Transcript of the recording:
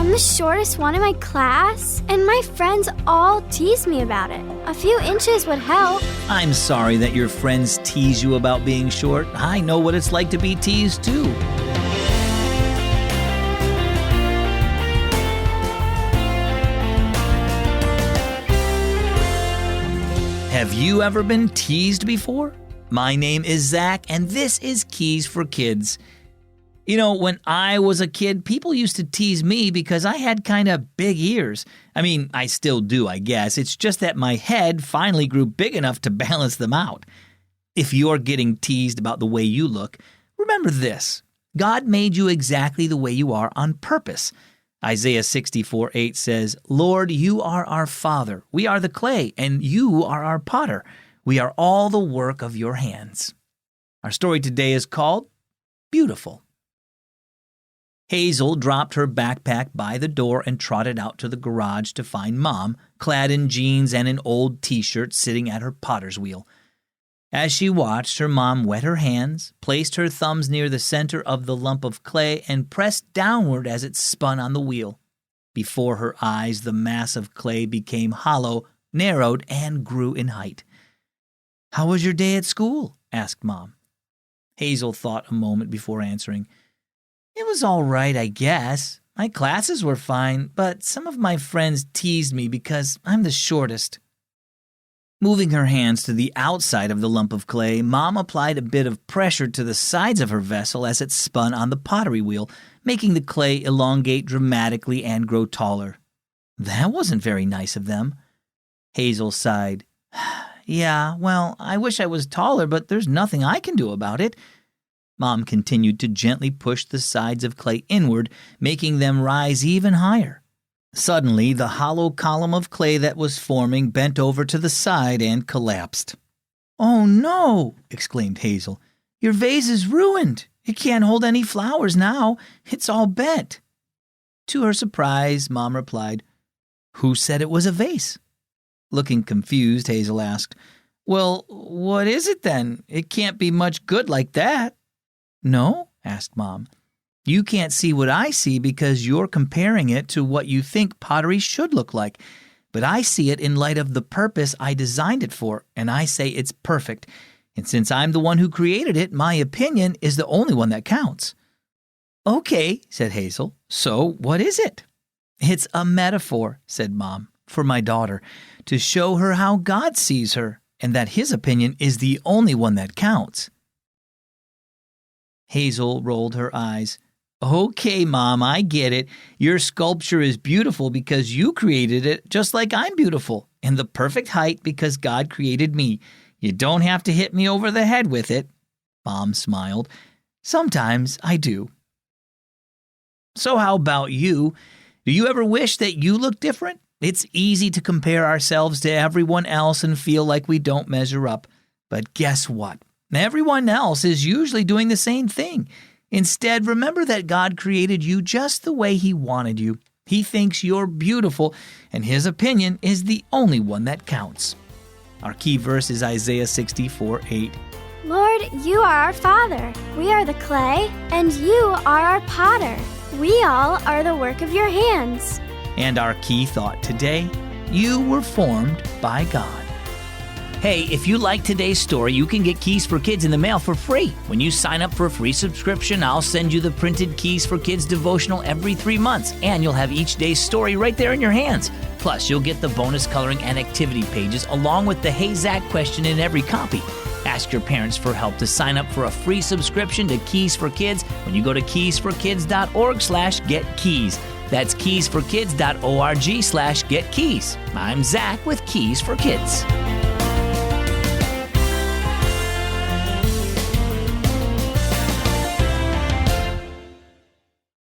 I'm the shortest one in my class, and my friends all tease me about it. A few inches would help. I'm sorry that your friends tease you about being short. I know what it's like to be teased too. Have you ever been teased before? My name is Zach, and this is Keys for Kids. You know, when I was a kid, people used to tease me because I had kind of big ears. I mean, I still do, I guess. It's just that my head finally grew big enough to balance them out. If you're getting teased about the way you look, remember this. God made you exactly the way you are on purpose. Isaiah 64:8 says, Lord, you are our Father. We are the clay, and you are our potter. We are all the work of your hands. Our story today is called Beautiful. Hazel dropped her backpack by the door and trotted out to the garage to find Mom, clad in jeans and an old t-shirt, sitting at her potter's wheel. As she watched, her mom wet her hands, placed her thumbs near the center of the lump of clay, and pressed downward as it spun on the wheel. Before her eyes, the mass of clay became hollow, narrowed, and grew in height. "How was your day at school?" asked Mom. Hazel thought a moment before answering. "It was all right, I guess. My classes were fine, but some of my friends teased me because I'm the shortest." Moving her hands to the outside of the lump of clay, Mom applied a bit of pressure to the sides of her vessel as it spun on the pottery wheel, making the clay elongate dramatically and grow taller. "That wasn't very nice of them." Hazel sighed. "Yeah, well, I wish I was taller, but there's nothing I can do about it." Mom continued to gently push the sides of clay inward, making them rise even higher. Suddenly, the hollow column of clay that was forming bent over to the side and collapsed. "Oh no!" exclaimed Hazel. "Your vase is ruined. It can't hold any flowers now. It's all bent." To her surprise, Mom replied, "Who said it was a vase?" Looking confused, Hazel asked, "Well, what is it then? It can't be much good like that." "No?" asked Mom. "You can't see what I see because you're comparing it to what you think pottery should look like. But I see it in light of the purpose I designed it for, and I say it's perfect. And since I'm the one who created it, my opinion is the only one that counts." "Okay," said Hazel. "So what is it?" "It's a metaphor," said Mom, "for my daughter, to show her how God sees her, and that his opinion is the only one that counts." Hazel rolled her eyes. "Okay, Mom, I get it. Your sculpture is beautiful because you created it, just like I'm beautiful, and the perfect height because God created me. You don't have to hit me over the head with it." Mom smiled. "Sometimes I do." So how about you? Do you ever wish that you looked different? It's easy to compare ourselves to everyone else and feel like we don't measure up. But guess what? Everyone else is usually doing the same thing. Instead, remember that God created you just the way he wanted you. He thinks you're beautiful, and his opinion is the only one that counts. Our key verse is Isaiah 64:8. Lord, you are our Father. We are the clay, and you are our potter. We all are the work of your hands. And our key thought today, you were formed by God. Hey, if you like today's story, you can get Keys for Kids in the mail for free. When you sign up for a free subscription, I'll send you the printed Keys for Kids devotional every 3 months, and you'll have each day's story right there in your hands. Plus, you'll get the bonus coloring and activity pages along with the Hey Zach question in every copy. Ask your parents for help to sign up for a free subscription to Keys for Kids when you go to keysforkids.org/getkeys. That's keysforkids.org/getkeys. I'm Zach with Keys for Kids.